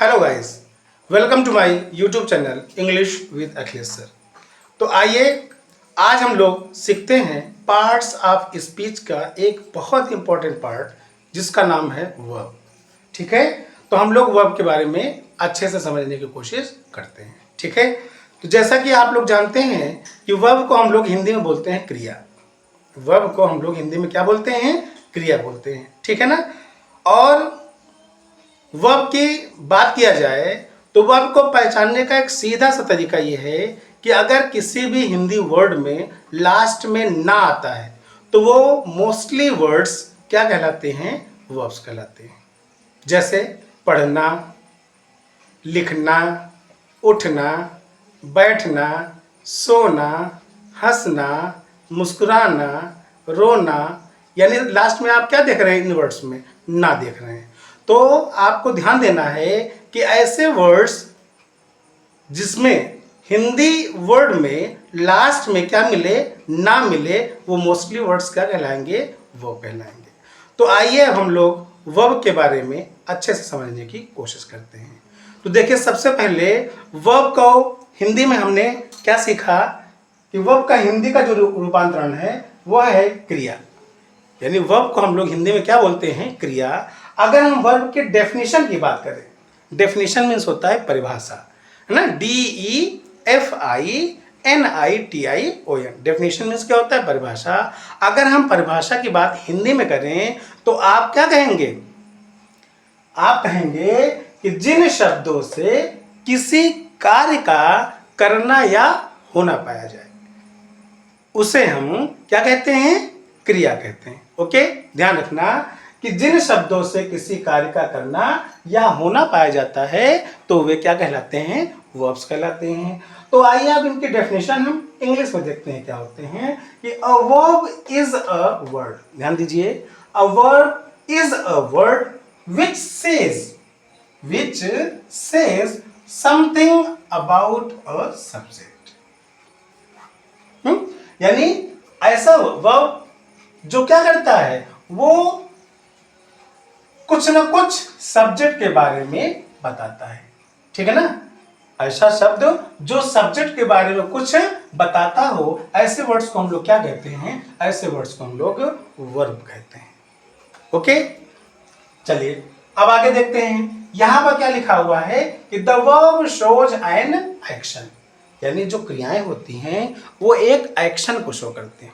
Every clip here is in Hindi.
Hello guys, welcome to my YouTube channel English with Akhilesh sir. तो आइए आज हम लोग सीखते हैं पार्ट्स ऑफ स्पीच का एक बहुत इंपॉर्टेंट पार्ट जिसका नाम है वर्ब। ठीक है, तो हम लोग वर्ब के बारे में अच्छे से समझने की कोशिश करते हैं। ठीक है, तो जैसा कि आप लोग जानते हैं कि वर्ब को हम लोग हिंदी में बोलते हैं क्रिया। वर्ब को हम लोग हिंदी में क्या बोलते हैं? क्रिया बोलते हैं। ठीक है ना। और वर्ब की बात किया जाए तो वर्ब को पहचानने का एक सीधा सा तरीका ये है कि अगर किसी भी हिंदी वर्ड में लास्ट में ना आता है तो वो मोस्टली वर्ड्स क्या कहलाते हैं? वर्ब्स कहलाते हैं। जैसे पढ़ना, लिखना, उठना, बैठना, सोना, हंसना, मुस्कुराना, रोना, यानी लास्ट में आप क्या देख रहे हैं? इन वर्ड्स में ना देख रहे हैं। तो आपको ध्यान देना है कि ऐसे वर्ड्स जिसमें हिंदी वर्ड में लास्ट में क्या मिले? ना मिले, वो मोस्टली वर्ड्स क्या कहलाएंगे? वो कहलाएंगे। तो आइए अब हम लोग वर्ब के बारे में अच्छे से समझने की कोशिश करते हैं। तो देखिए, सबसे पहले वर्ब को हिंदी में हमने क्या सीखा कि वर्ब का हिंदी का जो रूपांतरण है वह है क्रिया। यानी वर्ब को हम लोग हिंदी में क्या बोलते हैं? क्रिया। अगर हम वर्ब के डेफिनेशन की बात करें, डेफिनेशन मीन्स होता है परिभाषा, है ना। DEFINITION, डेफिनेशन मीन्स क्या होता है? परिभाषा। अगर हम परिभाषा की बात हिंदी में करें तो आप क्या कहेंगे? आप कहेंगे कि जिन शब्दों से किसी कार्य का करना या होना पाया जाए उसे हम क्या कहते हैं? क्रिया कहते हैं। ओके, ध्यान रखना कि जिन शब्दों से किसी कार्य का करना या होना पाया जाता है तो वे क्या कहलाते हैं? वर्ब्स कहलाते हैं। तो आइए अब इनकी डेफिनेशन हम इंग्लिश में देखते हैं क्या होते हैं। कि a verb is a word, ध्यान दीजिए, a verb is a word which says something about a subject। यानी ऐसा वर्ब जो क्या करता है? वो कुछ ना कुछ सब्जेक्ट के बारे में बताता है। ठीक है ना। ऐसा शब्द जो सब्जेक्ट के बारे में कुछ बताता हो, ऐसे वर्ड्स को हम लोग क्या कहते हैं? ऐसे वर्ड्स को हम लोग वर्ब कहते हैं। ओके, चलिए अब आगे देखते हैं। यहां पर क्या लिखा हुआ है कि the verb shows an action, यानी जो क्रियाएं होती हैं वो एक एक्शन को शो करते हैं।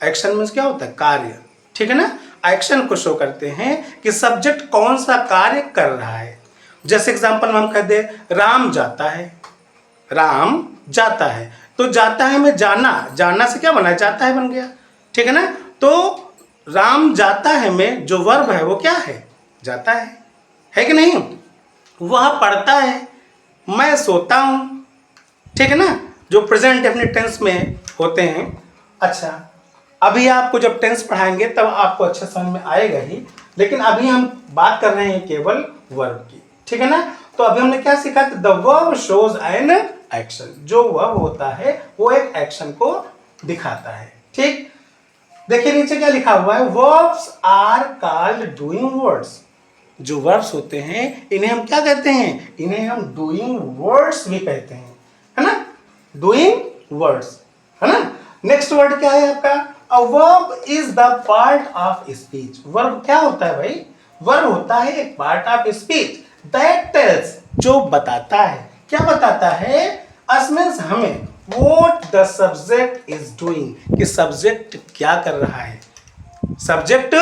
एक्शन मीन्स क्या होता है? कार्य। ठीक है ना। एक्शन को शो करते हैं कि सब्जेक्ट कौन सा कार्य कर रहा है। जैसे एग्जांपल में हम कह दे राम जाता है, राम जाता है, तो जाता है में जाना, जाना से क्या बना? जाता है बन गया। ठीक है ना। तो राम जाता है में जो वर्ब है वो क्या है? जाता है कि नहीं? वह पढ़ता है, मैं सोता हूं। ठीक है ना, जो प्रेजेंट डेफिनिट टेंस में होते हैं। अच्छा, अभी आपको जब टेंस पढ़ाएंगे तब आपको अच्छे समझ में आएगा ही, लेकिन अभी हम बात कर रहे हैं केवल वर्ब की। ठीक है ना। तो अभी हमने क्या सीखा? The verb shows an action, जो वर्ब होता है वो एक एक्शन को दिखाता है। ठीक, देखिए नीचे क्या लिखा हुआ है? Verbs are called doing words. जो वर्ब्स होते हैं इन्हें हम क्या कहते हैं? इन्हें हम डूइंग वर्ड्स भी कहते हैं, है ना। डूइंग वर्ड्स, है ना। नेक्स्ट वर्ड क्या है आपका? A verb is the part of speech. Verb क्या होता है भाई? वर्ब होता है एक part of speech that tells, जो बताता है। क्या बताता है? अस मीन्स हमें what the subject is doing, कि सब्जेक्ट क्या कर रहा है, सब्जेक्ट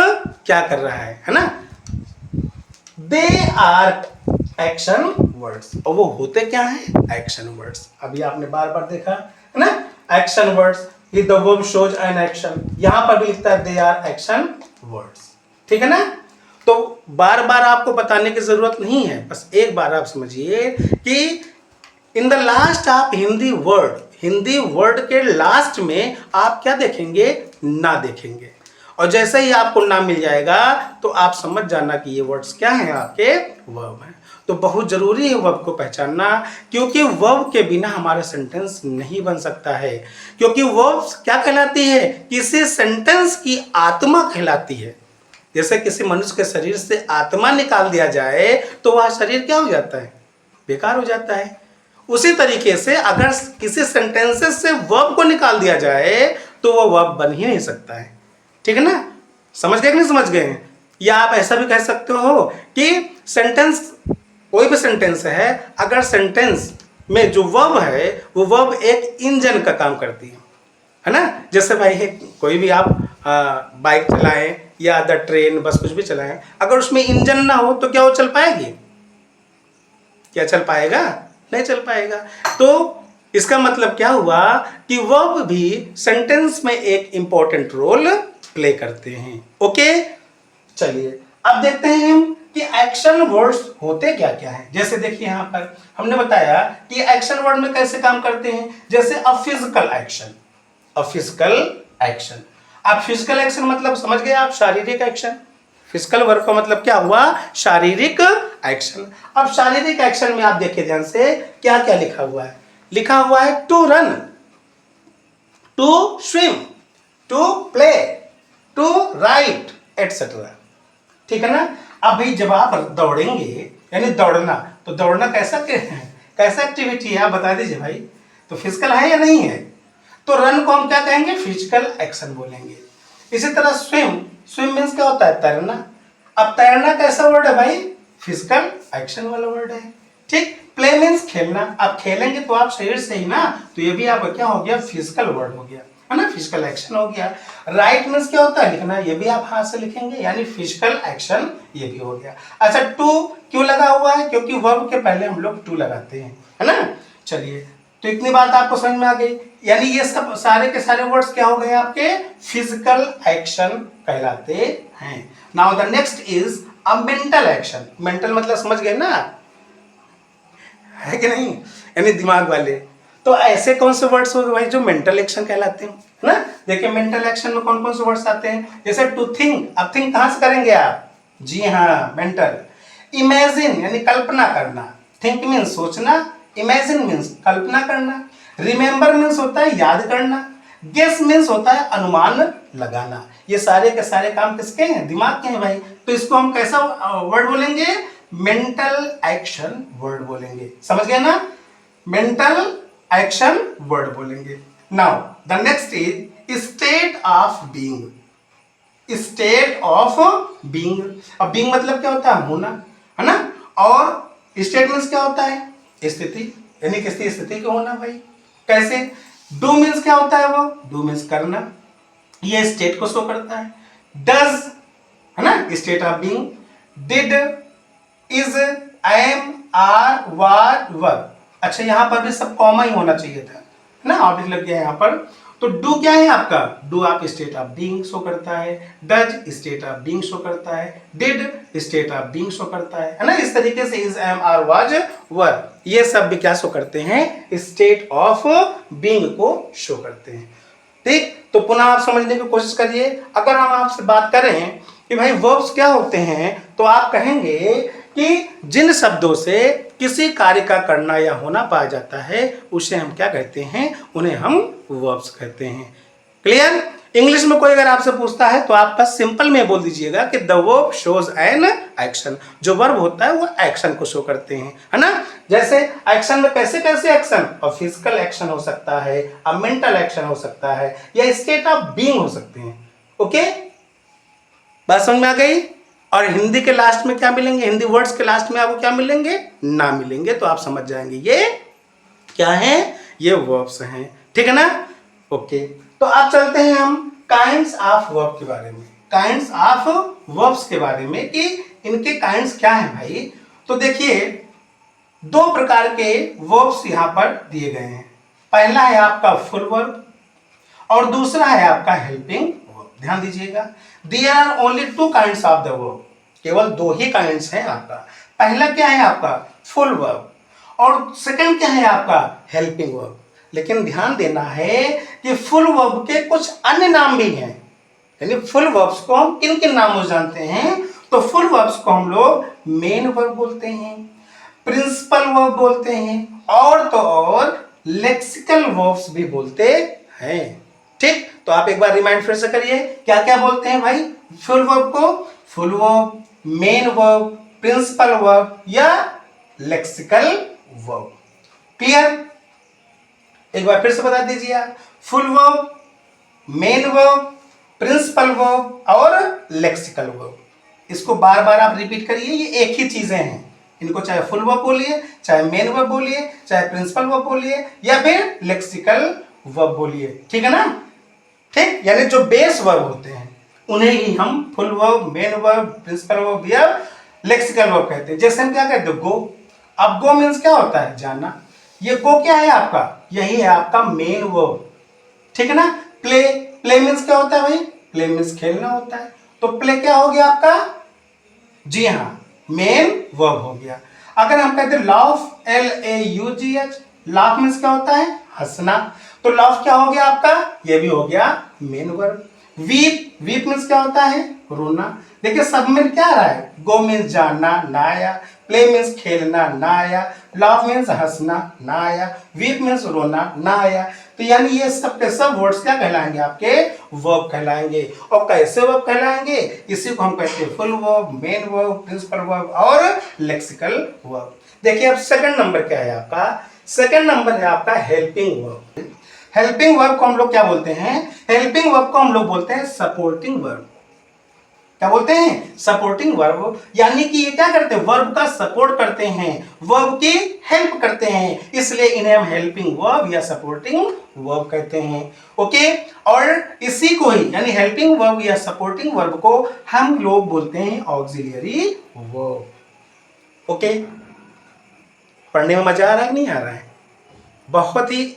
क्या कर रहा है ना। दे आर एक्शन वर्ड्स, और वो होते क्या हैं? Action words. अभी आपने बार बार देखा है ना, action words. The verb shows an action, यहां पर भी लिखता है दे आर एक्शन वर्ड्स। ठीक है ना। तो बार बार आपको बताने की जरूरत नहीं है, बस एक बार आप समझिए कि in the last of Hindi word, Hindi word के लास्ट में आप क्या देखेंगे? ना देखेंगे। और जैसे ही आपको ना मिल जाएगा तो आप समझ जाना कि ये वर्ड्स क्या हैं? आपके वर्ब हैं। तो बहुत जरूरी है वर्ब को पहचानना, क्योंकि वर्ब के बिना हमारा सेंटेंस नहीं बन सकता है। क्योंकि वर्ब क्या कहलाती है? किसी सेंटेंस की आत्मा कहलाती है। जैसे किसी मनुष्य के शरीर से आत्मा निकाल दिया जाए तो वह शरीर क्या हो जाता है, बेकार हो जाता है। उसी तरीके से अगर किसी सेंटेंसेस से वर्ब को निकाल दिया जाए तो वो वर्ब बन ही नहीं सकता है। ठीक है ना, समझ गए कि नहीं समझ गए? या आप ऐसा भी कह सकते हो कि सेंटेंस, कोई भी सेंटेंस है, अगर सेंटेंस में जो वर्ब है वो वर्ब एक इंजन का काम करती है ना। जैसे भाई कोई भी आप बाइक चलाएं या अदर ट्रेन बस कुछ भी चलाएं, अगर उसमें इंजन ना हो तो क्या वो चल पाएगी? क्या चल पाएगा? नहीं चल पाएगा। तो इसका मतलब क्या हुआ कि वर्ब भी सेंटेंस में एक इंपॉर्टेंट रोल प्ले करते हैं। ओके, चलिए अब देखते हैं हम कि एक्शन वर्ड्स होते क्या क्या है। जैसे देखिए यहाँ पर हमने बताया कि एक्शन वर्ड में कैसे काम करते हैं। जैसे a physical action, a physical action. आप फिजिकल एक्शन मतलब समझ गए आप, शारीरिक एक्शन। फिजिकल वर्ब का मतलब क्या हुआ? शारीरिक एक्शन। अब शारीरिक एक्शन में आप देखिए ध्यान से क्या क्या लिखा हुआ है। लिखा हुआ है to run, to swim, to play, to write etcetera. ठीक है ना। अब भाई जब आप दौड़ेंगे यानी दौड़ना, तो दौड़ना कैसा एक्टिविटी है आप बता दीजिए भाई। तो फिजिकल है या नहीं है? तो रन को हम क्या कहेंगे? फिजिकल एक्शन बोलेंगे। इसी तरह स्विम, स्विम मीन्स क्या होता है? तैरना। अब तैरना कैसा वर्ड है भाई? फिजिकल एक्शन वाला वर्ड है। ठीक। प्ले मीन्स खेलना। अब खेलेंगे तो आप शरीर से ही ना, तो ये भी आपका क्या हो गया? फिजिकल वर्ड हो गया, है ना, फिजिकल एक्शन हो गया। राइट मीन्स क्या होता है? लिखना। ये भी आप हाथ से लिखेंगे यानी फिजिकल एक्शन, ये भी हो गया। अच्छा, टू क्यों लगा हुआ है? क्योंकि वर्ब के पहले हम लोग टू लगाते हैं, है ना। चलिए, तो इतनी बात आपको समझ में आ गई। यानी ये सब सारे के सारे वर्ड्स क्या हो गए आपके? फिजिकल एक्शन कहलाते हैं। Now the next is a mental action. Mental मतलब समझ गए ना, है कि नहीं, यानी दिमाग वाले। तो ऐसे कौन से वर्ड्स हो गए भाई जो मेंटल एक्शन कहलाते हैं, ना। देखिए मेंटल एक्शन में कौन कौन से वर्ड्स आते हैं। जैसे टू थिंक। अब थिंक कहां से करेंगे आप? जी हाँ, मेंटल। इमेजिन यानी कल्पना करना। थिंक मीन्स सोचना, इमेजिन मीन्स कल्पना करना। रिमेंबर मीन्स होता है याद करना। गेस मीन्स होता है अनुमान लगाना। ये सारे के सारे काम किसके हैं? दिमाग के हैं भाई। तो इसको हम कैसा वर्ड बोलेंगे? मेंटल एक्शन वर्ड बोलेंगे। समझ गए ना? मेंटल एक्शन वर्ड बोलेंगे। Now the next is state of being. State of being. अब बीइंग मतलब क्या होता है? होना, है ना। और स्टेट मीन्स क्या होता है? स्थिति, यानी किसी स्थिति का होना भाई। कैसे? डू मीन्स क्या होता है? वो डू मीन्स करना, ये स्टेट को शो करता है। डज, है ना, state of being. Did, is, am, are, was, were. अच्छा, यहां पर भी सब कॉमा ही होना चाहिए था, है ना, ऑब्जेक्ट लग गया यहां पर। तो डू क्या है आपका? डू आप स्टेट ऑफ बीइंग शो करता है। Does state of being show करता है। Did state of being show करता है ना। इस तरीके से इज, एम, आर, वाज, वर, ये सब भी क्या शो करते हैं? स्टेट ऑफ बीइंग को शो करते हैं। ठीक। तो पुनः आप समझने की कोशिश करिए। अगर हम आपसे बात करें कि भाई वर्ब्स क्या होते हैं, तो आप कहेंगे कि जिन शब्दों से किसी कार्य का करना या होना पाया जाता है उसे हम क्या कहते हैं? उन्हें हम वर्ब्स कहते हैं। क्लियर? इंग्लिश में कोई अगर आपसे पूछता है तो आप बस सिंपल में बोल दीजिएगा कि the verb shows an action. जो वर्ब होता है वो एक्शन को शो करते हैं, है ना। जैसे एक्शन में कैसे कैसे एक्शन? और फिजिकल एक्शन हो सकता है, और मेंटल एक्शन हो सकता है, या स्टेट ऑफ बीइंग हो सकते हैं। ओके, बात समझ में आ गई? और हिंदी के लास्ट में क्या मिलेंगे? हिंदी वर्ड्स के लास्ट में आपको क्या मिलेंगे? ना मिलेंगे। तो आप समझ जाएंगे ये क्या है? ये वर्ब्स हैं। ठीक है ना। ओके, तो अब चलते हैं हम काइंड्स ऑफ वर्ब के बारे में। काइंड्स ऑफ वर्ब्स के बारे में कि इनके काइंड्स क्या हैं भाई। तो देखिए, दो प्रकार के वर्ब्स यहां पर दिए गए हैं। पहला है आपका फुल वर्ब और दूसरा है आपका हेल्पिंग वर्ब। ध्यान दीजिएगा, there are only two kinds of the verb. केवल दो ही काइंड्स हैं आपका। पहला क्या है आपका? फुल वर्ब, और सेकंड क्या है आपका? Helping verb. लेकिन ध्यान देना है कि फुल वर्ब के कुछ अन्य नाम भी हैं। यानी फुल वर्ब्स को हम किन किन नामों से जानते हैं? तो फुल वर्ब्स को हम लोग मेन वर्ब बोलते हैं, प्रिंसिपल वर्ब बोलते हैं, और तो और लेक्सिकल वर्ब्स भी बोलते हैं। ठीक। तो आप एक बार रिमाइंड फिर से करिए, क्या क्या बोलते हैं भाई फुल वर्ब को? Full verb, main verb, principal verb या लेक्सिकल वर्ब। क्लियर? एक बार फिर से बता दीजिए आप, full verb, main verb, principal verb और लेक्सिकल वर्ब। इसको बार बार आप रिपीट करिए, ये एक ही चीजें हैं। इनको चाहे फुल वर्ब बोलिए, चाहे मेन वर्ब बोलिए, चाहे प्रिंसिपल वर्ब बोलिए या फिर लेक्सिकल वर्ब बोलिए। ठीक है ना? ठीक, यानी जो बेस वर्ब होते हैं उन्हें ही हम full verb, main verb, principal verb या लेक्सिकल वर्ब कहते हैं। जैसे हम क्या कहते हैं, गो। अब गो मीन्स क्या होता है, जाना। ये गो क्या है आपका, यही है आपका मेन वर्ब। ठीक है ना? प्ले, प्ले मीन्स क्या होता है भाई, प्ले मीन्स खेलना होता है। तो प्ले क्या हो गया आपका, जी हाँ, मेन वर्ब हो गया। अगर हम कहते हैं लाफ, LAUGH, लाफ मीन्स क्या होता है, हंसना। तो लाफ क्या हो गया आपका, ये भी हो गया main verb. Weep, weep means क्या होता है, रोना। देखिए सब में क्या आ रहा है, गो मीन्स जाना, ना आया। प्ले मीन्स खेलना, ना आया। लाफ मीन्स हंसना, ना आया। वीप मीन्स रोना, ना आया। तो यानी ये सब के सब वर्ड्स क्या कहलाएंगे, आपके वर्ब कहलाएंगे। और कैसे वर्ब कहलाएंगे, इसी को हम कहते हैं full verb, main verb, principal verb और लेक्सिकल वर्ब। देखिए अब सेकंड नंबर क्या है आपका, सेकंड नंबर है आपका हेल्पिंग वर्ब। हेल्पिंग वर्ब को हम लोग क्या बोलते हैं, हेल्पिंग वर्ब को हम लोग बोलते हैं सपोर्टिंग वर्ब। क्या बोलते हैं, सपोर्टिंग वर्ब। यानी कि ये क्या करते हैं, वर्ब का सपोर्ट करते हैं, वर्ब की हेल्प करते हैं, इसलिए इन्हें हम हेल्पिंग वर्ब या सपोर्टिंग वर्ब कहते हैं। ओके, और इसी को ही यानी हेल्पिंग वर्ब या सपोर्टिंग वर्ब को हम लोग बोलते हैं ऑक्सिलियरी वर्ब। ओके, पढ़ने में मजा आ रहा है कि नहीं आ रहा है? बहुत ही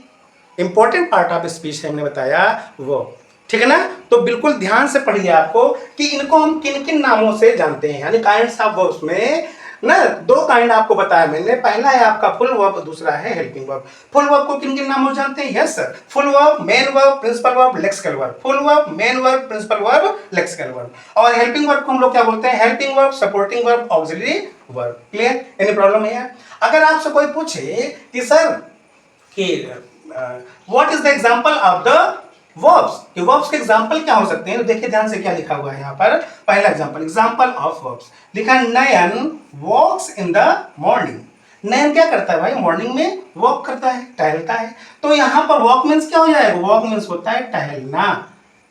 इंपॉर्टेंट पार्ट ऑफ स्पीच है, हमने बताया वो। ठीक है ना? तो बिल्कुल ध्यान से पढ़िए आपको कि इनको हम किन किन नामों से जानते हैं, यानी काइंड्स ऑफ वर्ब्स में ना दो काइंड आपको बताया मैंने। पहला है आपका फुल वर्ब, दूसरा है हेल्पिंग वर्ब। फुल वर्ब को किन किन नामों से जानते हैं? Yes sir, full verb, main verb, principal verb, lexical verb. Full verb, main verb, principal verb, lexical verb. और हेल्पिंग वर्ब को हम लोग क्या बोलते हैं, helping verb, supporting verb, auxiliary verb. Clear? Any problem है? अगर आपसे कोई पूछे कि सर कि what is the example of the verbs, कि वर्ब्स के एग्जांपल क्या हो सकते हैं, तो देखिए ध्यान से क्या लिखा हुआ है यहाँ पर। पहला एग्जांपल, एग्जांपल ऑफ वर्ब्स लिखा है, नयन वॉक्स इन द मॉर्निंग। नयन क्या करता है भाई, मॉर्निंग में वॉक करता है, टहलता है। तो यहाँ पर वॉक मीन्स क्या हो जाएगा, वॉक मीन्स होता है टहलना।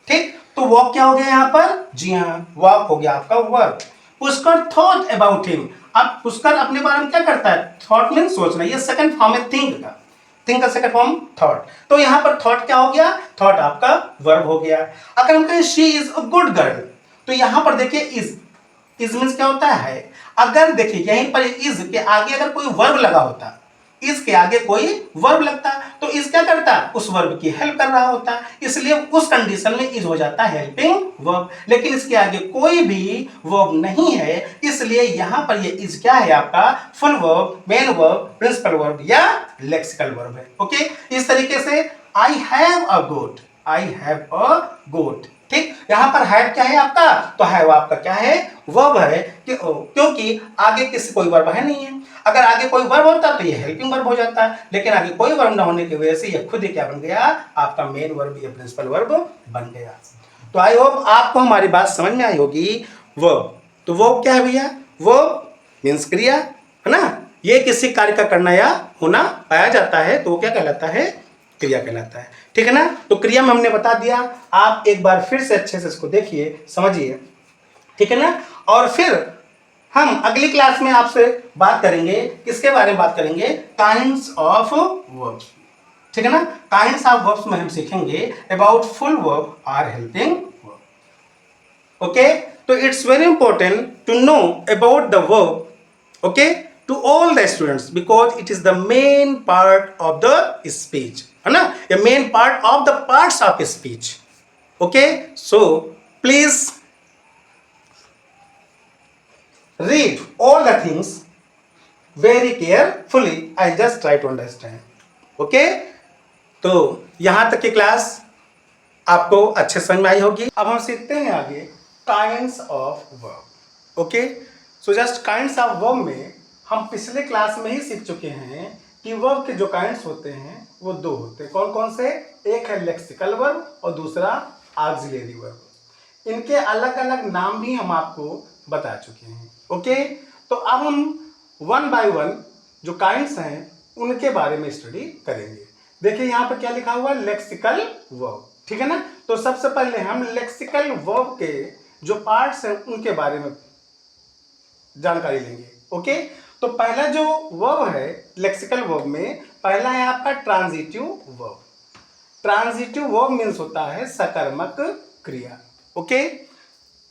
ठीक, तो वॉक क्या हो गया यहाँ पर, जी हाँ, वॉक हो गया आपका verb. Pushkar thought about him, अब पुष्कर अपने बारे में क्या करता है, थॉट मीन्स सोचना, ये सेकंड फॉर्म है थिंक का, थिंक का सेकंड फॉर्म थॉट। तो यहां पर थॉट क्या हो गया, थॉट आपका वर्ब हो गया। अगर हम कहें she is a good girl, तो यहां पर देखिए इज मींस क्या होता है, अगर देखिए यहीं पर इज के आगे अगर कोई वर्ब लगा होता, इस के आगे कोई वर्ब लगता तो इस क्या करता, उस वर्ब की हेल्प कर रहा होता, इसलिए उस कंडीशन में इज हो जाता है हेल्पिंग वर्ब। लेकिन इसके आगे कोई भी वर्ब नहीं है, इसलिए यहां पर ये इज क्या है आपका full verb, main verb, principal verb या लेक्सिकल वर्ब है। ओके, इस तरीके से I have a goat, I have a गोट। ठीक, यहां पर हैव क्या है आपका, तो हैव आपका क्या है, वर्ब है, क्योंकि आगे किसी कोई वर्ब है नहीं है। अगर आगे कोई वर्ब होता तो ये हेल्पिंग वर्ब हो जाता है, लेकिन आगे कोई वर्ब ना होने की वजह से ये खुद ही क्या बन गया, आपका मेन वर्ब या प्रिंसिपल वर्ब बन गया। तो आई होप आपको हमारी बात समझ में आई होगी। वर्ब, तो वर्ब क्या है भैया, वर्ब मींस क्रिया, है ना, ये किसी कार्य का करना या होना पाया जाता है तो वो क्या कहलाता है, क्रिया कहलाता है। ठीक है ना? तो क्रिया में हमने बता दिया, आप एक बार फिर से अच्छे से इसको देखिए, समझिए। ठीक है ना? और फिर हम अगली क्लास में आपसे बात करेंगे, किसके बारे में बात करेंगे, काइंड्स ऑफ वर्ब्स। ठीक है ना? काइंड्स ऑफ वर्ब्स में हम सीखेंगे अबाउट फुल वर्ब और हेल्पिंग वर्ब। ओके, तो it's very important to know about the verb, okay, to all the students, because it is the main part of the speech, है ना, ये main part of the parts of speech. Okay, so please read all the things very carefully. I just try to understand. Okay, तो यहां तक की क्लास आपको अच्छे समझ में आई होगी। अब हम सीखते हैं आगे kinds of verb. Okay, so just kinds of verb में हम पिछले क्लास में ही सीख चुके हैं कि वर्ब के जो काइंड्स होते हैं वो दो होते हैं। कौन कौन से, एक है लेक्सिकल वर्ब और दूसरा ऑक्सिलरी वर्ब। इनके अलग अलग नाम भी हम आपको बता चुके हैं। ओके, तो अब हम वन बाय वन जो काइंड्स हैं उनके बारे में स्टडी करेंगे। देखिए यहाँ पर क्या लिखा हुआ है, लेक्सिकल वर्ब, ठीक है ना। तो सबसे पहले हम लेक्सिकल वर्ब के जो पार्ट्स हैं उनके बारे में जानकारी लेंगे। ओके, तो पहला जो वर्ब है लेक्सिकल वर्ब में, पहला है आपका transitive verb. Transitive verb means होता है सकर्मक क्रिया। ओके,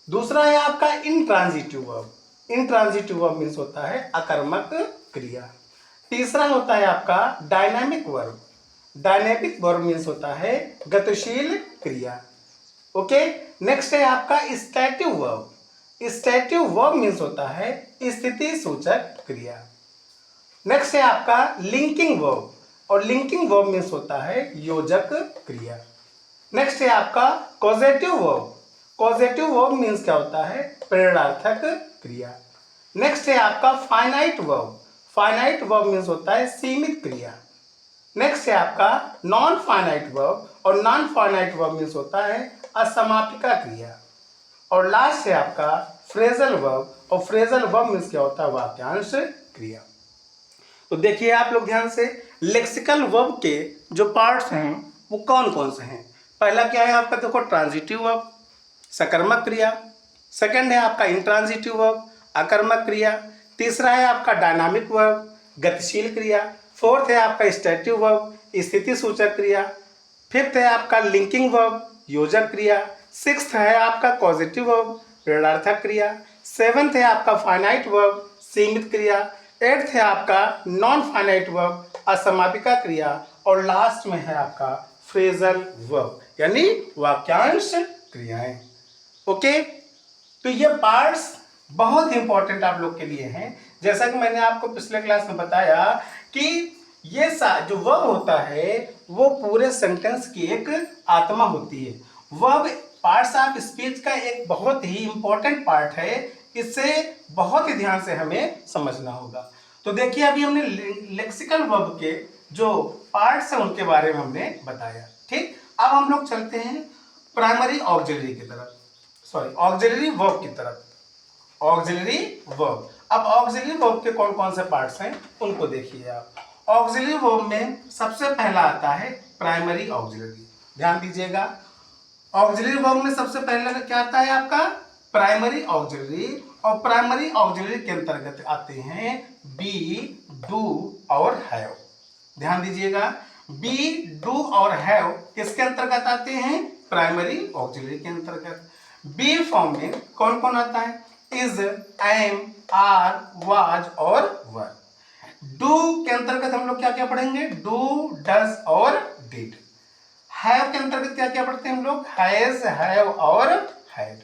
दूसरा है आपका intransitive verb. Intransitive verb means होता है अकर्मक क्रिया। तीसरा होता है आपका dynamic verb. Dynamic verb means होता है गतिशील क्रिया। ओके, नेक्स्ट है आपका स्टैटिव वर्ब। स्टैटिव वर्ब मीन्स होता है स्थिति सूचक क्रिया। नेक्स्ट है आपका लिंकिंग वर्ब, और लिंकिंग वर्ब मीन्स होता है योजक क्रिया। नेक्स्ट है आपका causative verb. Causative verb means क्या होता है, प्रेरणार्थक क्रिया। नेक्स्ट है आपका finite verb. Finite verb means होता है सीमित क्रिया। नेक्स्ट है आपका नॉन फाइनाइट वर्ब, और नॉन फाइनाइट वर्ब मीन्स होता है असमापिका क्रिया। और लास्ट है आपका फ्रेजल वर्ब, और फ्रेजल वर्ब मीन्स क्या होता है, वाक्यांश क्रिया। तो देखिए आप लोग ध्यान से, लेक्सिकल वर्ब के जो पार्ट्स हैं वो कौन कौन से हैं। पहला क्या है आपका, देखो ट्रांजिटिव वर्ब, सकर्मक क्रिया। सेकंड है आपका इंट्रांजिटिव वर्ब, अकर्मक क्रिया। तीसरा है आपका डायनामिक वर्ब, गतिशील क्रिया। फोर्थ है आपका स्टैटिव वर्ब, स्थिति सूचक क्रिया। फिफ्थ है आपका लिंकिंग वर्ब, योजक क्रिया। सिक्स्थ है आपका कॉजेटिव वर्ब, प्रेरणार्थक क्रिया। सेवंथ है आपका फाइनाइट वर्ब, सीमित क्रिया। एट्थ है आपका नॉन फाइनाइट वर्ब, असमापिका क्रिया। और लास्ट में है आपका फ्रेजल वर्ब, यानी वाक्यांश क्रियाएं। ओके, तो ये पार्ट्स बहुत इंपॉर्टेंट आप लोग के लिए हैं। जैसा कि मैंने आपको पिछले क्लास में बताया कि ये जो वर्ब होता है वो पूरे सेंटेंस की एक आत्मा होती है। वर्ब पार्ट्स ऑफ स्पीच का एक बहुत ही इंपॉर्टेंट पार्ट है, इसे बहुत ही ध्यान से हमें समझना होगा। तो देखिए अभी हमने लेक्सिकल वर्ब के जो पार्ट्स हैं उनके बारे में हमने बताया, ठीक। अब हम लोग चलते हैं प्राइमरी ऑक्सिलरी की तरफ, सॉरी ऑक्सिलरी वर्ब की तरफ। ऑक्सिलरी वर्ब, अब ऑक्सिलरी वर्ब के कौन कौन से पार्ट्स हैं उनको देखिए आप। ऑक्सिलरी वर्ब में सबसे पहला आता है प्राइमरी ऑक्सिलरी, ध्यान दीजिएगा। ऑक्सिलरी वर्ब में सबसे पहले क्या आता है आपका, प्राइमरी ऑक्सिलरी। और प्राइमरी ऑक्सिलरी के अंतर्गत आते हैं बी, डू और हैव। ध्यान दीजिएगा, बी, डू और हैव किसके अंतर्गत आते हैं, प्राइमरी ऑक्सिलरी के अंतर्गत। बी फॉर्म में कौन कौन आता है, इज, एम, आर, वाज और वर। डू के अंतर्गत हम लोग क्या क्या पढ़ेंगे, डू, डज और डिड। हैव के अंतर्गत क्या क्या पढ़ते हैं हम लोग, हैज, हैव और हैड।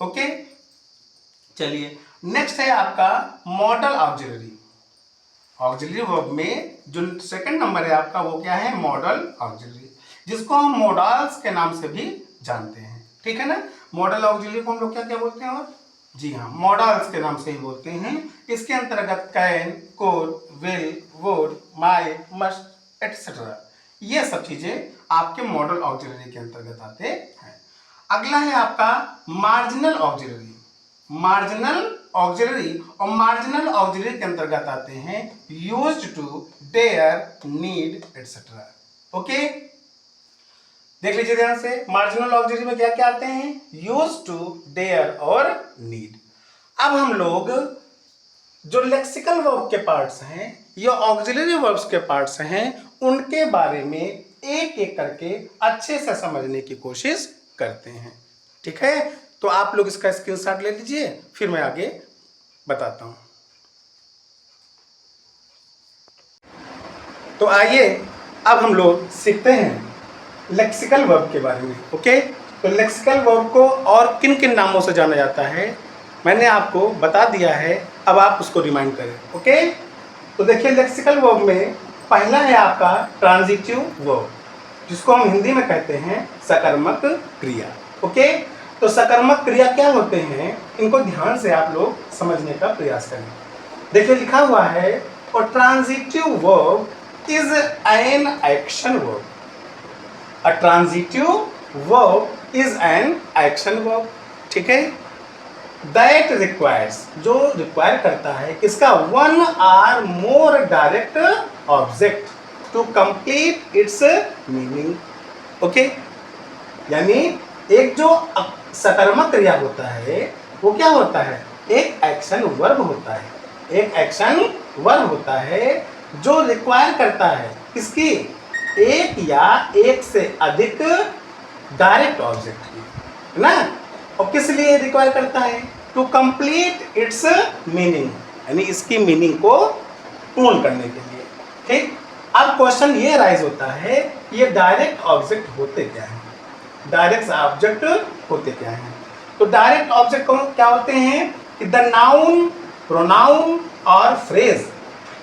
ओके, चलिए नेक्स्ट है आपका मॉडल ऑक्सिलरी। ऑक्सिलरी वर्ब में जो सेकंड नंबर है आपका वो क्या है, मॉडल ऑक्सिलरी, जिसको हम मॉडल्स के नाम से भी जानते हैं, ठीक है ना। मॉडल ऑक्सिलरी को हम लोग क्या क्या बोलते हैं, और जी हाँ मॉडल्स के नाम से ही बोलते हैं। इसके अंतर्गत can, code, will, would, might, must etcetera, ये सब चीजें आपके मॉडल ऑक्सिलरी के अंतर्गत आते हैं। अगला है आपका मार्जिनल ऑक्सिलरी। मार्जिनल ऑक्सिलरी, और मार्जिनल ऑक्सिलरी के अंतर्गत आते हैं used to, dare, need etcetera. Okay, देख लीजिए ध्यान से, मार्जिनल ऑक्सिलरी में क्या क्या आते हैं, यूज्ड टू, डेयर और नीड। अब हम लोग जो लेक्सिकल वर्ब के पार्ट्स हैं या ऑक्सिलरी वर्ब्स के पार्ट्स हैं उनके बारे में एक एक करके अच्छे से समझने की कोशिश करते हैं, ठीक है। तो आप लोग इसका स्क्रीनशॉट ले लीजिए, फिर मैं आगे बताता हूं। तो आइए अब हम लोग सीखते हैं लेक्सिकल वर्ब के बारे में। ओके, तो लेक्सिकल वर्ब को और किन किन नामों से जाना जाता है मैंने आपको बता दिया है, अब आप उसको रिमाइंड करें। ओके, तो देखिए लेक्सिकल वर्ब में पहला है आपका ट्रांजिटिव वर्ब, जिसको हम हिंदी में कहते हैं सकर्मक क्रिया। ओके, तो सकर्मक क्रिया क्या होते हैं, इनको ध्यान से आप लोग समझने का प्रयास करें। देखिए लिखा हुआ है, और transitive verb is an action verb. A transitive verb is an action verb, ठीक है। दैट रिक्वायर्स, जो रिक्वायर करता है किसका, one or more direct object to complete its meaning, okay. यानी एक जो सकर्मक क्रिया होता है वो क्या होता है, एक एक्शन वर्ब होता है, एक एक्शन वर्ब होता है जो रिक्वायर करता है किसकी, एक या एक से अधिक डायरेक्ट ऑब्जेक्ट की, है ना। और किस लिए रिक्वायर करता है, टू कंप्लीट इट्स मीनिंग, यानी इसकी मीनिंग को पूर्ण करने के लिए, ठीक। अब क्वेश्चन ये राइज होता है कि ये डायरेक्ट ऑब्जेक्ट होते क्या हैं, डायरेक्ट ऑब्जेक्ट होते क्या हैं। तो डायरेक्ट ऑब्जेक्ट क्या होते हैं कि द नाउन, प्रोनाउन और फ्रेज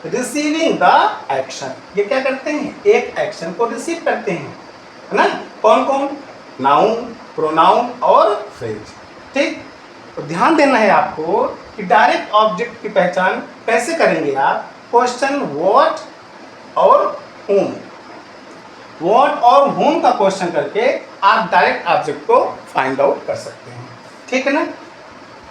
रिसीविंग द एक्शन, ये क्या करते हैं, एक एक्शन को रिसीव करते हैं, है ना। कौन कौन, नाउन, प्रोनाउन और फ्रेज, ठीक। तो ध्यान देना है आपको कि डायरेक्ट ऑब्जेक्ट की पहचान कैसे करेंगे आप, क्वेश्चन व्हाट और whom, व्हाट और whom का क्वेश्चन करके आप डायरेक्ट ऑब्जेक्ट को फाइंड आउट कर सकते हैं, ठीक है ना।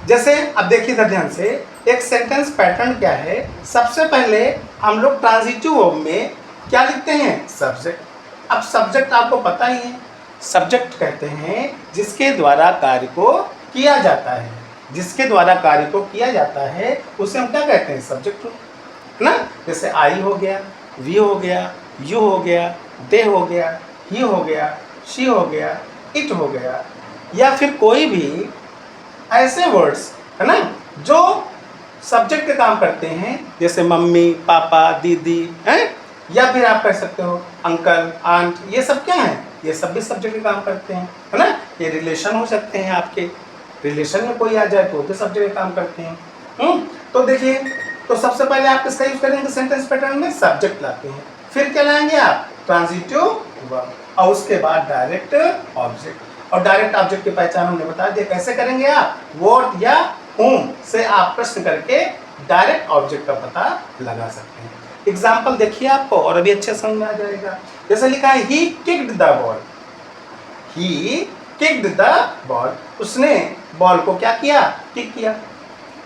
जैसे अब देखिए ध्यान से, एक सेंटेंस पैटर्न क्या है, सबसे पहले हम लोग ट्रांजिटिव वर्ब में क्या लिखते हैं, सब्जेक्ट। अब सब्जेक्ट आपको पता ही है, सब्जेक्ट कहते हैं जिसके द्वारा कार्य को किया जाता है, जिसके द्वारा कार्य को किया जाता है उसे हम क्या कहते हैं, सब्जेक्ट, है ना। जैसे आई हो गया, वी हो गया, यू हो गया, दे हो गया, ही हो गया, शी हो गया, इट हो गया, या फिर कोई भी ऐसे वर्ड्स, है ना, जो सब्जेक्ट के काम करते हैं, जैसे मम्मी, पापा, दीदी, हैं, या फिर आप कह सकते हो अंकल, आंट, ये सब क्या है, ये सब भी सब्जेक्ट के काम करते हैं, है ना। ये रिलेशन हो सकते हैं, आपके रिलेशन में कोई आ जाए तो भी सब्जेक्ट के काम करते हैं। तो देखिए, तो सबसे पहले आप किसका यूज करेंगे सेंटेंस पैटर्न में, सब्जेक्ट लाते हैं, फिर क्या लाएंगे आप, ट्रांजिटिव वर्ब, और उसके बाद डायरेक्ट ऑब्जेक्ट। और डायरेक्ट ऑब्जेक्ट की पहचान हमने बता दिया, कैसे करेंगे आप, व्हाट या whom से आप प्रश्न करके डायरेक्ट ऑब्जेक्ट का पता लगा सकते हैं। एग्जाम्पल देखिए आपको और अभी अच्छे समझ में आ जाएगा। जैसे लिखा है he kicked the ball, he kicked the ball, उसने बॉल को क्या किया, किक किया,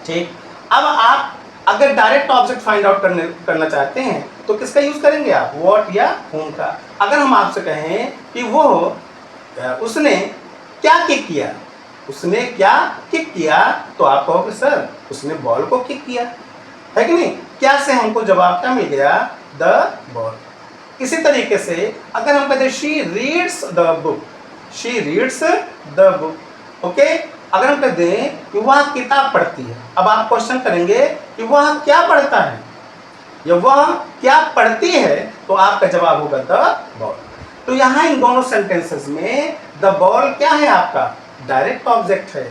ठीक। अब आप अगर डायरेक्ट ऑब्जेक्ट फाइंड आउट करना चाहते हैं तो किसका यूज करेंगे आप, व्हाट या whom का। अगर हम आपसे कहें कि वो उसने क्या किक किया, उसने क्या किक किया, तो आप कहोगे सर उसने बॉल को किक किया, है कि नहीं। क्या से हमको जवाब क्या मिल गया, द बॉल। इसी तरीके से अगर हम कहते she reads the book, she reads the book, okay. अगर हम कहते हैं कि वह किताब पढ़ती है, अब आप क्वेश्चन करेंगे कि वह क्या पढ़ता है या वह क्या पढ़ती है, तो आपका जवाब होगा द बॉल। तो यहाँ इन दोनों सेंटेंसेस में द बॉल क्या है आपका, डायरेक्ट ऑब्जेक्ट है,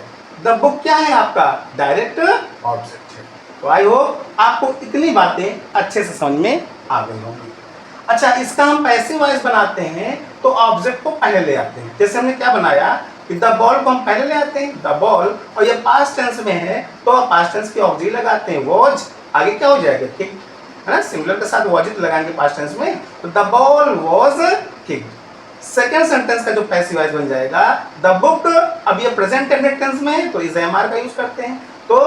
द बुक क्या है आपका, डायरेक्ट ऑब्जेक्ट है। तो आई होप आपको इतनी बातें अच्छे से समझ में आ गई होंगी। अच्छा, इसका हम पैसिव वॉइस बनाते हैं तो ऑब्जेक्ट को पहले ले आते हैं। जैसे हमने क्या बनाया कि द बॉल को हम पहले ले आते हैं, द बॉल, और ये पास्ट टेंस में है तो पास्ट टेंस की ऑब्जेक्ट लगाते हैं, वॉज, आगे क्या हो जाएगा, किक, है ना। सिंगुलर के साथ वॉज लगाएंगे पास्ट टेंस में, तो the ball was kicked. Second sentence का जो पैसिव वॉइस बन जाएगा, द बुक, अब ये प्रेजेंट टेंस में है तो इज एमआर का यूज करते हैं, तो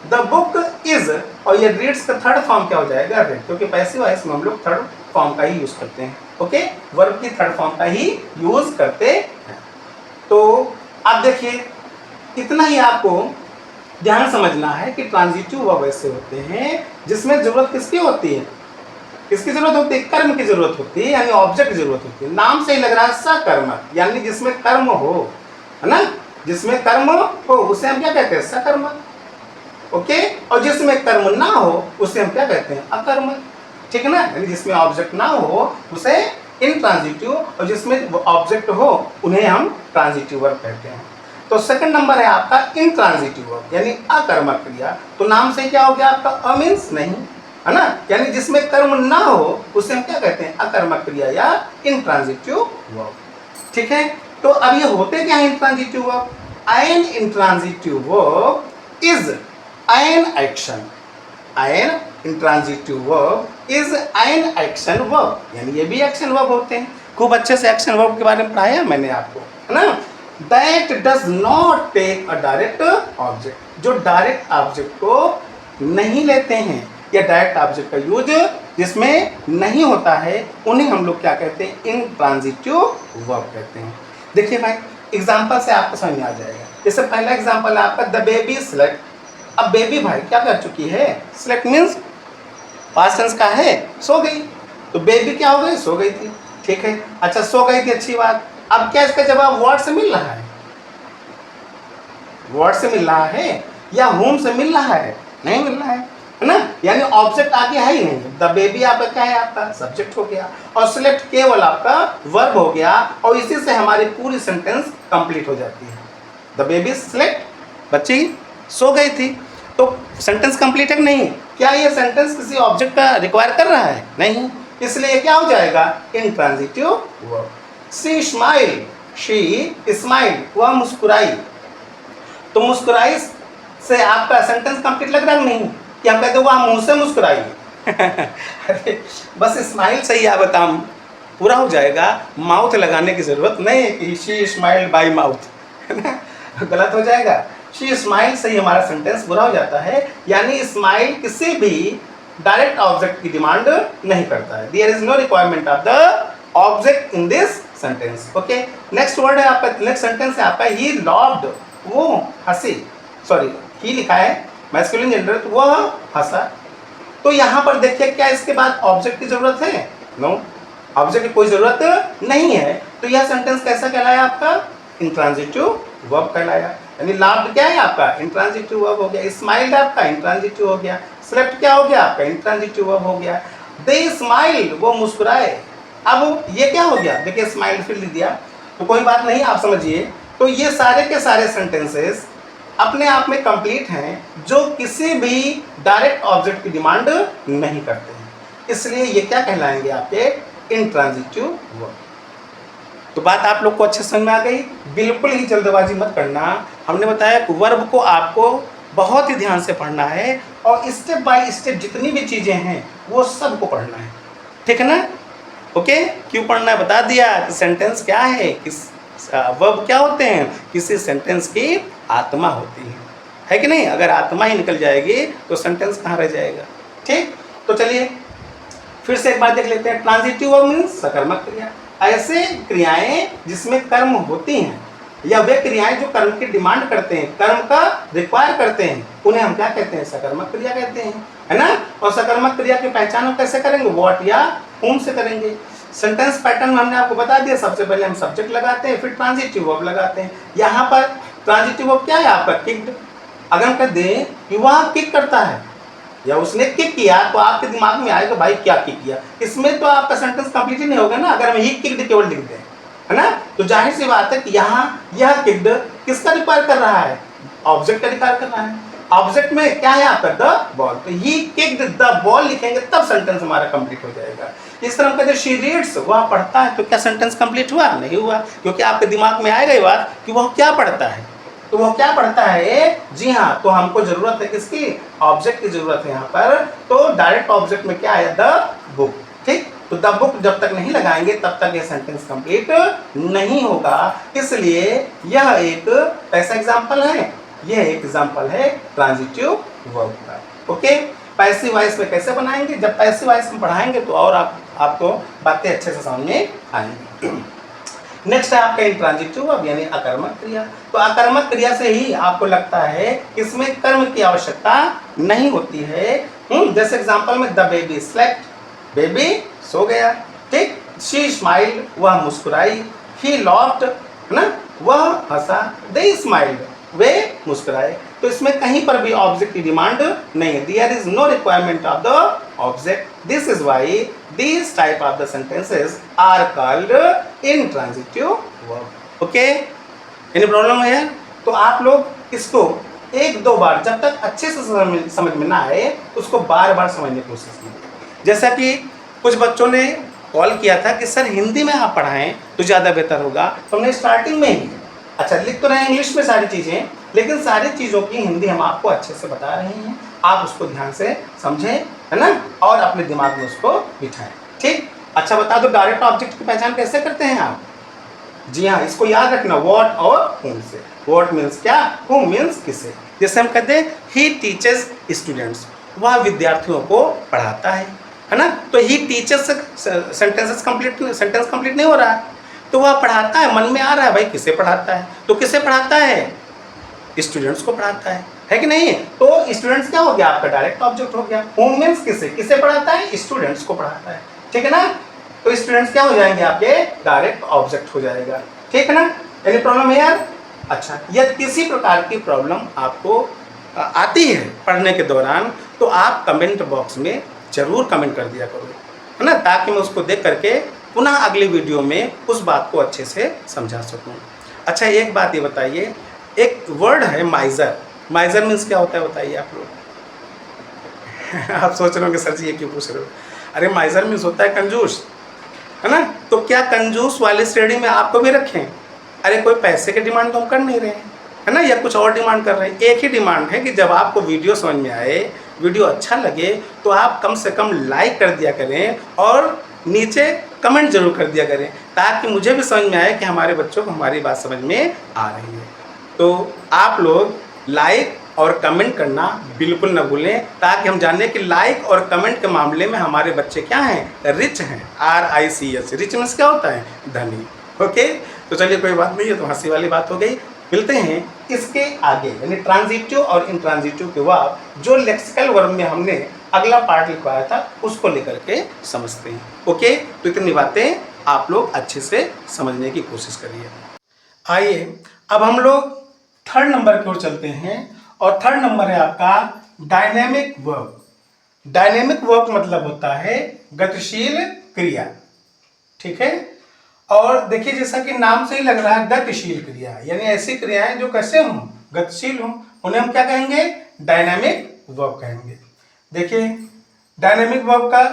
द बुक इज, और ये रीड्स का थर्ड फॉर्म क्या हो जाएगा, रेड, क्योंकि पैसिव वॉइस में हम लोग थर्ड फॉर्म का ही यूज करते हैं, ओके, वर्ब की थर्ड फॉर्म का ही यूज करते हैं। तो अब देखिए, इतना ही आपको ध्यान समझना है कि ट्रांजिटिव वर्ब ऐसे होते हैं जिसमें जरूरत किसकी होती है, किसकी जरूरत होती है, कर्म की जरूरत होती है, यानी ऑब्जेक्ट की जरूरत होती है। नाम से ही लग रहा है सकर्मक, यानी जिसमें कर्म हो, है ना, जिसमें कर्म हो उसे हम क्या कहते हैं, सकर्मक, ओके। और जिसमें कर्म ना हो उसे हम क्या कहते हैं, अकर्मक, ठीक है ना। यानी जिसमें ऑब्जेक्ट ना हो उसे इनट्रांजिटिव, और जिसमें ऑब्जेक्ट हो उन्हें हम ट्रांजिटिव वर्ब कहते हैं। तो सेकंड नंबर है आपका इनट्रांजिटिव वर्ब, यानी अकर्मक क्रिया। तो नाम से क्या हो गया आपका, अ मींस नहीं, है ना, यानी जिसमें कर्म ना हो उसे हम क्या कहते हैं, अकर्मक क्रिया या इनट्रांजिटिव वर्ब, ठीक है। तो अब ये होते क्या है intransitive verb, an intransitive verb is an action, an intransitive verb is an action verb, यानी ये भी एक्शन वर्ब होते हैं। खूब अच्छे से एक्शन वर्ब के बारे में पढ़ाया मैंने आपको, है ना। That does not take a direct object, जो डायरेक्ट ऑब्जेक्ट को नहीं लेते हैं या डायरेक्ट ऑब्जेक्ट का यूज जिसमें नहीं होता है, उन्हें हम लोग क्या कहते हैं, इंट्रांजिटिव वर्ब कहते हैं। देखिए भाई एग्जाम्पल से आपको समझ में आ जाएगा। जैसे पहला एग्जाम्पल है आपका द बेबी स्लेप्ट। अब बेबी भाई क्या कर चुकी है, स्लेप्ट मीन्स पास्ट टेंस का है, सो गई, तो बेबी क्या हो गई, सो गई थी, ठीक है। अच्छा सो गई थी, अच्छी बात। अब क्या इसका जवाब वर्ड से मिल रहा है, वर्ड से मिल रहा है या होम से मिल रहा है, नहीं मिल रहा है ना, यानी ऑब्जेक्ट आगे है ही नहीं। द बेबी आपका क्या है, आपका सब्जेक्ट हो गया और सिलेक्ट केवल आपका वर्ब हो गया, और इसी से हमारी पूरी सेंटेंस कंप्लीट हो जाती है। द बेबी सिलेक्ट, बच्ची सो गई थी, तो सेंटेंस कंप्लीट है कि नहीं। क्या ये सेंटेंस किसी ऑब्जेक्ट का रिक्वायर कर रहा है, नहीं, इसलिए क्या हो जाएगा, intransitive verb. She smile, she smile, वह मुस्कुराई, तो मुस्कुराई से आपका सेंटेंस कंप्लीट लग रहा है नहीं, कि हम कहते हैं वह मुंह से मुस्कुराई अरे बस स्माइल से ही आपका काम पूरा हो जाएगा, माउथ लगाने की जरूरत नहीं है कि शी स्माइल्ड बाय माउथ, है ना, गलत हो जाएगा। शी स्माइल से ही हमारा सेंटेंस पूरा हो जाता है, यानी स्माइल किसी भी डायरेक्ट ऑब्जेक्ट की डिमांड नहीं करता है। There is no requirement of the object in this sentence. Okay, next word है आपका, नेक्स्ट सेंटेंस है आपका ही लव्ड, वो हंसी, सॉरी ही लिखा है मैस्कुलिन जेंडर, तो वह हंसा। तो यहाँ पर देखिए क्या इसके बाद ऑब्जेक्ट की जरूरत है, नो, ऑब्जेक्ट की कोई जरूरत नहीं है, तो यह सेंटेंस कैसा कहलाया आपका, इंट्रांजिटिव वर्ब कहलाया। यानी लव्ड क्या है आपका, इंट्रांजिटिव वर्ब हो गया, स्माइल्ड आपका इंट्रांजिटिव हो गया, स्लेप्ट क्या हो गया आपका, इंट्रांजिटिव वर्ब हो गया, दे स्माइल्ड, वो मुस्कुराए। अब ये क्या हो गया, देखिए स्माइल्ड फिर लिख दिया, तो कोई बात नहीं, आप समझिए। तो ये सारे के सारे सेंटेंसेस अपने आप में कंप्लीट हैं, जो किसी भी डायरेक्ट ऑब्जेक्ट की डिमांड नहीं करते हैं, इसलिए ये क्या कहलाएंगे आपके, इंट्रांजिटिव वर्ब। तो बात आप लोग को अच्छे समझ में आ गई, बिल्कुल ही जल्दबाजी मत करना। हमने बताया कि वर्ब को आपको बहुत ही ध्यान से पढ़ना है और स्टेप बाय स्टेप जितनी भी चीज़ें हैं वो सबको पढ़ना है, ठीक है ना। ओके, क्यों पढ़ना है बता दिया कि सेंटेंस क्या है, किस वर्ब क्या होते हैं, किसी सेंटेंस की आत्मा होती है कि नहीं। अगर आत्मा ही निकल जाएगी तो सेंटेंस कहाँ रह जाएगा, ठीक। तो चलिए फिर से एक बार देख लेते हैं। ट्रांजिटिव वर्ब मीन्स सकर्मक क्रिया, ऐसे क्रियाएं जिसमें कर्म होती हैं या वे क्रियाएं जो कर्म की डिमांड करते हैं, कर्म का रिक्वायर करते हैं, उन्हें हम क्या कहते हैं, सकर्मक क्रिया कहते हैं, है ना। और सकर्मक क्रिया की पहचान हम कैसे करेंगे, व्हाट या whom से करेंगे। सेंटेंस पैटर्न हमने आपको बता दिया, सबसे पहले हम सब्जेक्ट लगाते हैं, फिर ट्रांजिटिव वर्ब लगाते हैं। यहाँ पर ट्रांजिटिव वर्ब क्या है आपका, किक्ड। अगर हम कह दें कि वह किक करता है या उसने किक किया, तो आपके दिमाग में आएगा भाई क्या किक किया, इसमें तो आपका सेंटेंस कंप्लीट ही नहीं होगा ना, अगर हम ही किक्ड केवल लिख दें, है ना। तो जाहिर सी बात है कि यहाँ यह किक्ड किसका रिक्वायर कर रहा है, ऑब्जेक्ट का रिक्वायर कर रहा है। ऑब्जेक्ट में क्या है आपका, द बॉल, तो ही किक्ड द बॉल लिखेंगे तब सेंटेंस हमारा कंप्लीट हो जाएगा। इस तरह कहते हैं शी रीड्स, वह पढ़ता है, तो क्या सेंटेंस कंप्लीट हुआ, नहीं हुआ, क्योंकि आपके दिमाग में आएगा ये बात कि वह क्या पढ़ता है, तो वो क्या पढ़ता है, जी हाँ। तो हमको जरूरत है किसकी, ऑब्जेक्ट की जरूरत है यहाँ पर, तो डायरेक्ट ऑब्जेक्ट में क्या है, द बुक, ठीक। तो द बुक जब तक नहीं लगाएंगे तब तक ये सेंटेंस कंप्लीट नहीं होगा, इसलिए यह एक ऐसा एग्जाम्पल है, यह एक एग्जाम्पल है ट्रांजिटिव वर्ब का। ओके, पैसिव वॉइस में कैसे बनाएंगे, जब पैसिव वॉइस में पढ़ाएंगे तो और आपको बातें अच्छे से समझ में आएंगी। नेक्स्ट है आपका इंट्रांजिटिव वर्ब यानी अकर्मक क्रिया। तो अकर्मक क्रिया से ही आपको लगता है कि इसमें कर्म की आवश्यकता नहीं होती है। जैसे एग्जांपल में द बेबी स्लेप्ट, बेबी सो गया, ठीक। शी स्माइल्ड, वह मुस्कुराई, ही लॉफ्ड, है ना, वह हंसा, दे स्माइल्ड, वे मुस्कुराए। तो इसमें कहीं पर भी ऑब्जेक्ट की डिमांड नहीं है, there is no requirement of the object, this is why these type of the sentences are called intransitive verb। Okay, any problem है। तो आप लोग इसको एक दो बार जब तक अच्छे से समझ में ना आए उसको बार बार समझने की कोशिश कीजिए। जैसा कि कुछ बच्चों ने कॉल किया था कि सर हिंदी में आप पढ़ाएं तो ज़्यादा बेहतर होगा, तो हमने स्टार्टिंग में ही, अच्छा लिख तो रहे हैं इंग्लिश में सारी चीज़ें, लेकिन सारी चीज़ों की हिंदी हम आपको अच्छे से बता रहे हैं, आप उसको ध्यान से समझें, है ना, और अपने दिमाग में उसको बिठाएं, ठीक। अच्छा बता दो डायरेक्ट ऑब्जेक्ट की पहचान कैसे करते हैं आप, जी हाँ, इसको याद रखना, व्हाट और whom से। व्हाट मीन्स क्या, whom मीन्स किसे। जैसे हम कहते हैं ही टीचेस स्टूडेंट्स, वह विद्यार्थियों को पढ़ाता है ना। तो ही टीचर्स सेंटेंस कंप्लीट नहीं हो रहा है, तो वह पढ़ाता है, मन में आ रहा है भाई किसे पढ़ाता है, तो किसे पढ़ाता है, स्टूडेंट्स को पढ़ाता है कि नहीं। तो स्टूडेंट्स क्या हो गया आपका डायरेक्ट ऑब्जेक्ट हो गया। होम मीन्स किसे पढ़ाता है, स्टूडेंट्स को पढ़ाता है, ठीक है ना। तो स्टूडेंट्स क्या हो जाएंगे आपके, डायरेक्ट ऑब्जेक्ट हो जाएगा, ठीक है ना। एनी प्रॉब्लम है यार। अच्छा, यदि किसी प्रकार की प्रॉब्लम आपको आती है पढ़ने के दौरान, तो आप कमेंट बॉक्स में जरूर कमेंट कर दिया करो, है ना, ताकि मैं उसको देख करके पुनः अगली वीडियो में उस बात को अच्छे से समझा सकूं। अच्छा, एक बात ये बताइए, एक वर्ड है माइजर। माइजर मीन्स क्या होता है बताइए आप लोग। आप सोच रहे हो कि सर जी ये क्यों पूछ रहे हो। अरे माइजर मीन्स होता है कंजूस, है ना। तो क्या कंजूस वाली श्रेणी में आपको भी रखें। अरे कोई पैसे के डिमांड तो हम कर नहीं रहे हैं, है ना, या कुछ और डिमांड कर रहे हैं। एक ही डिमांड है कि जब आपको वीडियो समझ में आए, वीडियो अच्छा लगे, तो आप कम से कम लाइक कर दिया करें और नीचे कमेंट जरूर कर दिया करें, ताकि मुझे भी समझ में आए कि हमारे बच्चों को हमारी बात समझ में आ रही है। तो आप लोग लाइक और कमेंट करना बिल्कुल न भूलें, ताकि हम जाने कि लाइक और कमेंट के मामले में हमारे बच्चे क्या हैं, रिच हैं। RICH, रिच मीन्स क्या होता है, धनी। ओके, तो चलिए कोई बात नहीं है, तो हंसी वाली बात हो गई। मिलते हैं इसके आगे, यानी ट्रांजिटिव और इंट्रांजिटिव के बाद जो लेक्सिकल वर्ब में हमने अगला पार्ट लिखवाया था, उसको लेकर के समझते हैं। ओके, तो इतनी बातें आप लोग अच्छे से समझने की कोशिश करिए। आइए अब हम लोग थर्ड नंबर की ओर चलते हैं, और थर्ड नंबर है आपका डायनेमिक वर्ब। डायनेमिक वर्ब मतलब होता है गतिशील क्रिया, ठीक है। और देखिए, जैसा कि नाम से ही लग रहा है, गतिशील क्रिया, यानी ऐसी क्रियाएं जो कैसे हों, गतिशील हों, उन्हें हम क्या कहेंगे, डायनेमिक वर्ब कहेंगे। देखिए, डायनेमिक वर्ब का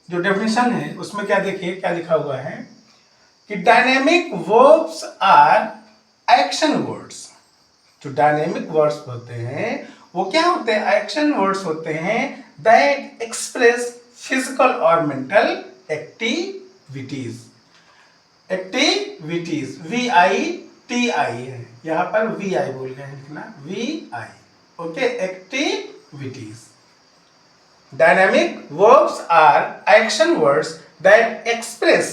जो डेफिनेशन है उसमें क्या, देखिए क्या लिखा हुआ है कि dynamic verbs are action words. जो डायनेमिक वर्ड्स होते हैं वो क्या होते हैं, एक्शन वर्ड्स होते हैं, दैट एक्सप्रेस फिजिकल और मेंटल एक्टिविटीज। एक्टिविटीज, VITI है, यहाँ पर VI बोल गए हैं लिखना, VI, okay, activities. Dynamic verbs are action words that express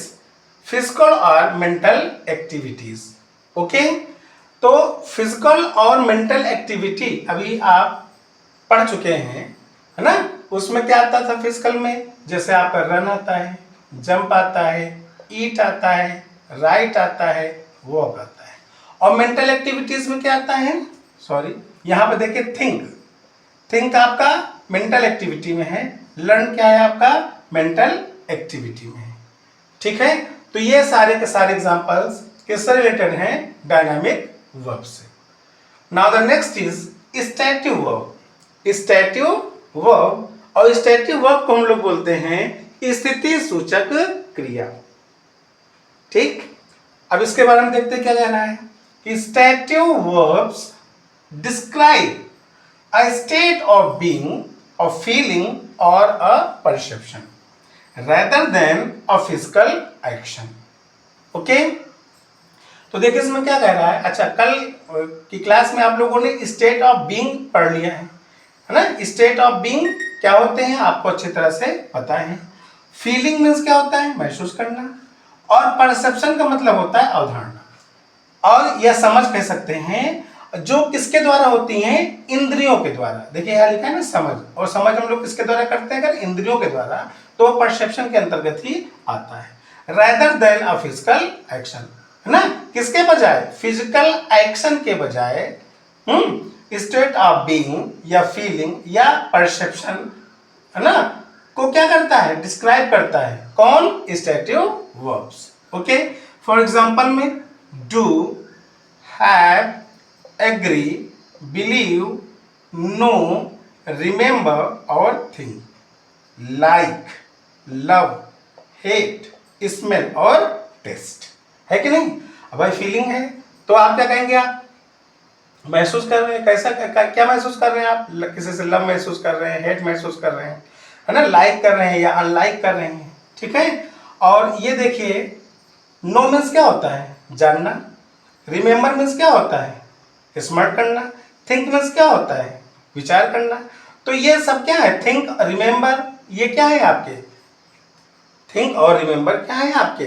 physical और मेंटल एक्टिविटीज। ओके, तो फिजिकल और मेंटल एक्टिविटी अभी आप पढ़ चुके हैं, है ना। उसमें क्या आता था फिजिकल में, जैसे आपका रन आता है, जंप आता है, ईट आता है, राइट आता है, वॉक आता है। और मेंटल एक्टिविटीज में क्या आता है, सॉरी यहाँ पे देखिए थिंक। थिंक आपका मेंटल एक्टिविटी में है, लर्न क्या है आपका मेंटल एक्टिविटी में है, ठीक है। तो ये सारे के सारे एग्जांपल्स किससे रिलेटेड हैं, डायनामिक वर्ब से। Now the next is स्टैटिव verb. स्टैटिव verb, और स्टैटिव वर्ब को हम लोग बोलते हैं स्थिति सूचक क्रिया, ठीक। अब इसके बारे में देखते क्या कहना है कि स्टैटिव verbs describe a state of being, a feeling or a perception rather than a physical action. Okay, तो देखिए इसमें क्या कह रहा है। अच्छा, कल की क्लास में आप लोगों ने स्टेट ऑफ बीइंग पढ़ लिया है ना। स्टेट ऑफ बीइंग क्या होते हैं आपको अच्छी तरह से पता है। फीलिंग मीन्स क्या होता है, महसूस करना, और परसेप्शन का मतलब होता है अवधारणा, और यह समझ कह सकते हैं, जो किसके द्वारा होती हैं, इंद्रियों के द्वारा। देखिए यहाँ लिखा है ना समझ, और समझ हम लोग किसके द्वारा करते हैं, अगर इंद्रियों के द्वारा, तो परसेप्शन के अंतर्गत ही आता है। Rather than a physical action, है ना, किसके बजाय, फिजिकल एक्शन के बजाय स्टेट ऑफ बीइंग या फीलिंग या परसेप्शन, है ना, को क्या करता है, डिस्क्राइब करता है। कौन, stative verbs. Okay, for example में do, have, agree, believe, know, remember और think, like, love, hate, smell और टेस्ट, है कि नहीं। अब भाई फीलिंग है तो आप क्या कहेंगे, आप महसूस कर रहे हैं, कैसा क्या महसूस कर रहे हैं आप, किसी से लव महसूस कर रहे हैं, हेट महसूस कर रहे हैं, है ना, लाइक कर रहे हैं या अनलाइक कर रहे हैं, ठीक है। और ये देखिए नो मीन्स क्या होता है, जानना। रिमेंबर मीन्स क्या होता है, स्मरण करना। थिंक मीन्स क्या होता है, विचार करना। तो ये सब क्या है, थिंक, रिमेंबर, ये क्या है आपके, थिंक और रिमेंबर क्या है आपके,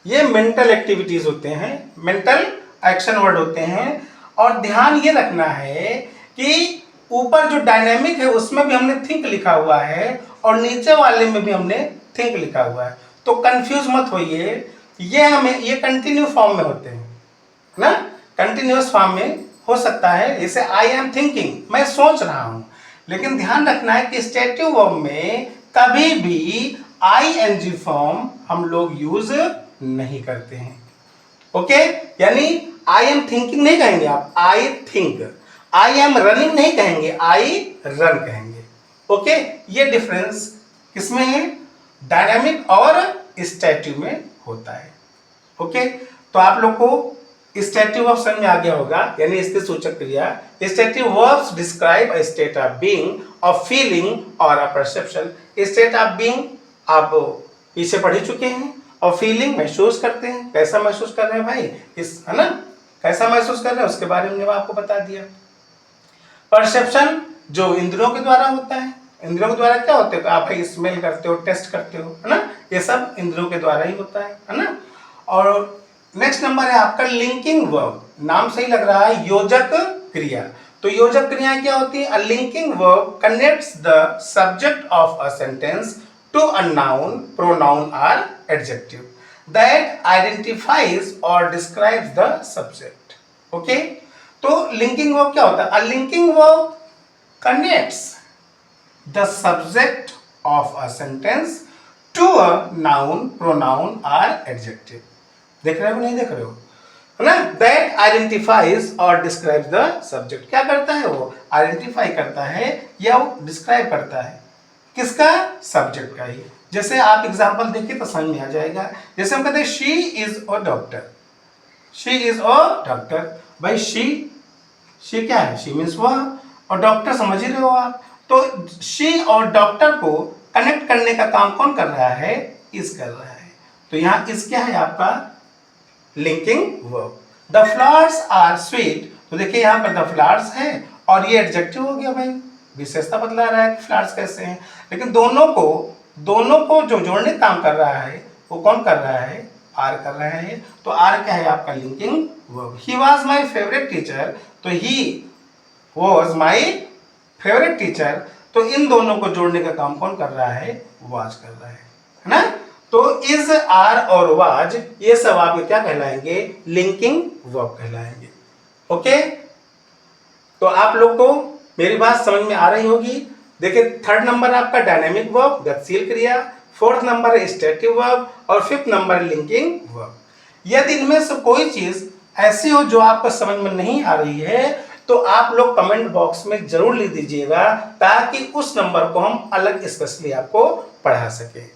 ये मेंटल एक्टिविटीज होते हैं, मेंटल एक्शन वर्ड होते हैं। और ध्यान ये रखना है कि ऊपर जो डायनेमिक है उसमें भी हमने थिंक लिखा हुआ है और नीचे वाले में भी हमने थिंक लिखा हुआ है, तो कंफ्यूज मत होइए। ये कंटिन्यू फॉर्म में होते हैं ना, कंटिन्यूअस फॉर्म में हो सकता है, जैसे आई एम थिंकिंग, मैं सोच रहा हूं। लेकिन ध्यान रखना है कि स्टेटिव वर्ब में कभी भी आईएनजी फॉर्म हम लोग यूज नहीं करते हैं। ओके, यानी आई एम थिंकिंग नहीं कहेंगे आप, I think. I am running नहीं कहेंगे, आई रन कहेंगे। ओके, ये डिफरेंस किसमें है, डायनामिक और स्टैटिव में होता है। ओके, तो आप लोग को स्टैटिव वर्ब समझ में आ गया होगा, यानी इसके सूचक क्रिया। Stative verbs describe a state of being, of feeling और a perception. State of being आप पीछे पढ़ ही चुके हैं, और फीलिंग महसूस करते हैं, कैसा महसूस कर रहे हैं भाई, इस है ना, कैसा महसूस कर रहे हैं उसके बारे में आपको बता दिया। परसेप्शन जो इंद्रियों के द्वारा होता है, इंद्रियों के द्वारा क्या होते हैं, तो आप भाई स्मेल करते हो, टेस्ट करते हो, है ना, ये सब इंद्रियों के द्वारा ही होता है ना। और नेक्स्ट नंबर है आपका लिंकिंग वर्ब, नाम से ही लग रहा है योजक क्रिया। तो योजक क्रियाएं क्या होती है, a linking verb connects the subject of a sentence to a noun, pronoun और एडजेक्टिव दैट आइडेंटिफाइज और डिस्क्राइब्स द सब्जेक्ट। ओके, तो लिंकिंग वर्ब क्या होता है, a linking verb connects the subject of a sentence to a noun, pronoun or adjective। देख रहे हो नहीं देख रहे हो, है ना, that identifies और describes the subject। क्या करता है वो, आइडेंटिफाई करता है या वो डिस्क्राइब करता है, किसका, सब्जेक्ट का ही। जैसे आप एग्जांपल देखिए तो समझ में आ जाएगा। जैसे हम कहते हैं she is a doctor, she is a doctor, भाई शी क्या है, शी मीन्स वह, और डॉक्टर समझ ही रहे हो आप। तो शी और डॉक्टर को कनेक्ट करने का काम कौन कर रहा है, इज कर रहा है। तो यहाँ इस क्या है आपका linking verb. The flowers are sweet, तो देखिए यहाँ पर द फ्लावर्स है और ये एडजेक्टिव हो गया भाई, विशेषता बतला रहा है कि फ्लावर्स कैसे हैं। लेकिन दोनों को जो जोड़ने का काम कर रहा है वो कौन कर रहा है, आर कर रहा है। तो आर क्या है आपका linking verb. He was my favourite teacher, तो he was my favourite teacher, तो इन दोनों को जोड़ने का काम कौन कर रहा है, वाज कर रहा है ना। तो इज, आर और वाज ये सब आपके क्या कहलाएंगे, लिंकिंग वर्ब कहलाएंगे। ओके, तो आप लोग को मेरी बात समझ में आ रही होगी। देखिए थर्ड नंबर आपका डायनेमिक वर्ब, गतिशील क्रिया, फोर्थ नंबर स्टैटिव वर्ब और फिफ्थ नंबर लिंकिंग वर्ब। यदि इनमें से कोई चीज ऐसी हो जो आपको समझ में नहीं आ रही है तो आप लोग कमेंट बॉक्स में जरूर लिख दीजिएगा, ताकि उस नंबर को हम अलग स्पेशली आपको पढ़ा सकें।